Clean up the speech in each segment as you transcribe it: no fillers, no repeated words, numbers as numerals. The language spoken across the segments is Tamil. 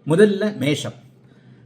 முதல்ல மேஷம்.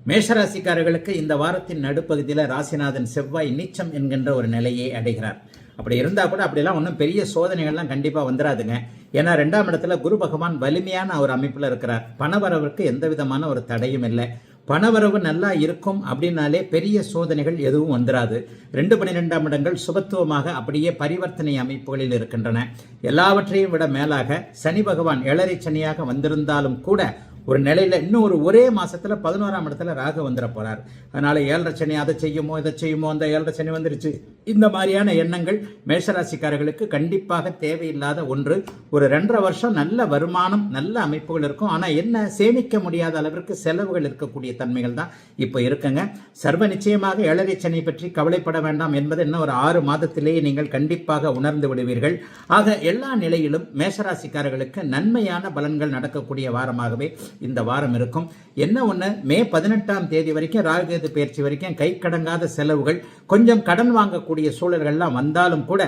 மேஷராசிக்காரர்களுக்கு இந்த வாரத்தின் நடுப்பகுதியில் ராசிநாதன் செவ்வாய் நீச்சம் என்கின்ற ஒரு நிலையை அடைகிறார். அப்படி இருந்தால் கூட அப்படிலாம் ஒன்றும் பெரிய சோதனைகள்லாம் கண்டிப்பாக வந்துடாதுங்க. ஏன்னா 2ஆம் இடத்துல குரு பகவான் வலிமையான ஒரு அமைப்பில் இருக்கிறார். பணவரவுக்கு எந்த விதமான ஒரு தடையும் இல்லை. பணவரவு நல்லா இருக்கும் அப்படின்னாலே பெரிய சோதனைகள் எதுவும் வந்துடாது. 2-12ஆம் இடங்கள் சுபத்துவமாக அப்படியே பரிவர்த்தனை அமைப்புகளில் இருக்கின்றன. எல்லாவற்றையும் விட மேலாக சனி பகவான் ஏழரை சனியாக வந்திருந்தாலும் கூட ஒரு நிலையில இன்னும் ஒரே மாசத்துல 11ஆம் இடத்துல ராகு வந்துட போறார். அதனால 7.5 சனி அதை செய்யுமோ இதை செய்யுமோ, அந்த 7.5 சனி வந்துருச்சு, இந்த மாதிரியான எண்ணங்கள் மேஷராசிக்காரர்களுக்கு கண்டிப்பாக தேவையில்லாத ஒன்று. ஒரு 2.5 வருஷம் நல்ல வருமானம், நல்ல அமைப்புகள் இருக்கும். ஆனா என்ன, சேமிக்க முடியாத அளவிற்கு செலவுகள் இருக்கக்கூடிய தன்மைகள் தான் இப்போ இருக்குங்க. சர்வ நிச்சயமாக 7.5 சனி பற்றி கவலைப்பட வேண்டாம் என்பது இன்னும் ஒரு 6 மாதத்திலேயே நீங்கள் கண்டிப்பாக உணர்ந்து விடுவீர்கள். ஆக எல்லா நிலையிலும் மேஷராசிக்காரர்களுக்கு நன்மையான பலன்கள் நடக்கக்கூடிய வாரமாகவே இந்த வாரம் இருக்கும். என்ன ஒண்ணு, மே 18ஆம் தேதி வரைக்கும் ராகுகேது பயிற்சி வரைக்கும் கை கடங்காத செலவுகள், கொஞ்சம் கடன் வாங்கக்கூடிய சூழல்கள்லாம் வந்தாலும் கூட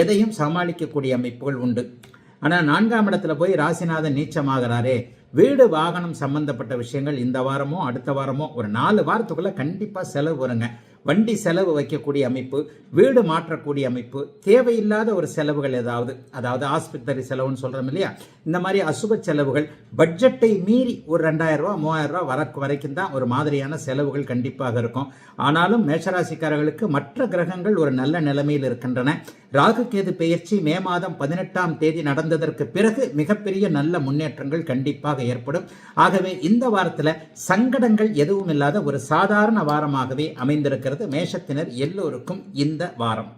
எதையும் சமாளிக்கக்கூடிய அமைப்புகள் உண்டு. ஆனா 4ஆம் இடத்துல போய் ராசிநாதன் நீச்சமாகிறாரே, வீடு வாகனம் சம்பந்தப்பட்ட விஷயங்கள் இந்த வாரமோ அடுத்த வாரமோ ஒரு 4 வாரத்துக்குள்ள கண்டிப்பா செலவு வருங்க. வண்டி செலவு வைக்கக்கூடிய அமைப்பு, வீடு மாற்றக்கூடிய அமைப்பு, தேவையில்லாத ஒரு செலவுகள் ஏதாவது, அதாவது ஆஸ்பத்திரி செலவுன்னு சொல்றோம் இல்லையா, இந்த மாதிரி அசுப செலவுகள் பட்ஜெட்டை மீறி ஒரு 2000 ரூபா 3000 ரூபா வரைக்கும் தான் ஒரு மாதிரியான செலவுகள் கண்டிப்பாக இருக்கும். ஆனாலும் மேஷராசிக்காரர்களுக்கு மற்ற கிரகங்கள் ஒரு நல்ல நிலைமையில் இருக்கின்றன. ராகு கேது பெயர்ச்சி மே மாதம் 18ஆம் தேதி நடந்ததற்கு பிறகு மிகப்பெரிய நல்ல முன்னேற்றங்கள் கண்டிப்பாக ஏற்படும். ஆகவே இந்த வாரத்தில் சங்கடங்கள் எதுவும் இல்லாத ஒரு சாதாரண வாரமாகவே அமைந்திருக்கிறது மேஷத்தினர் எல்லோருக்கும் இந்த வாரம்.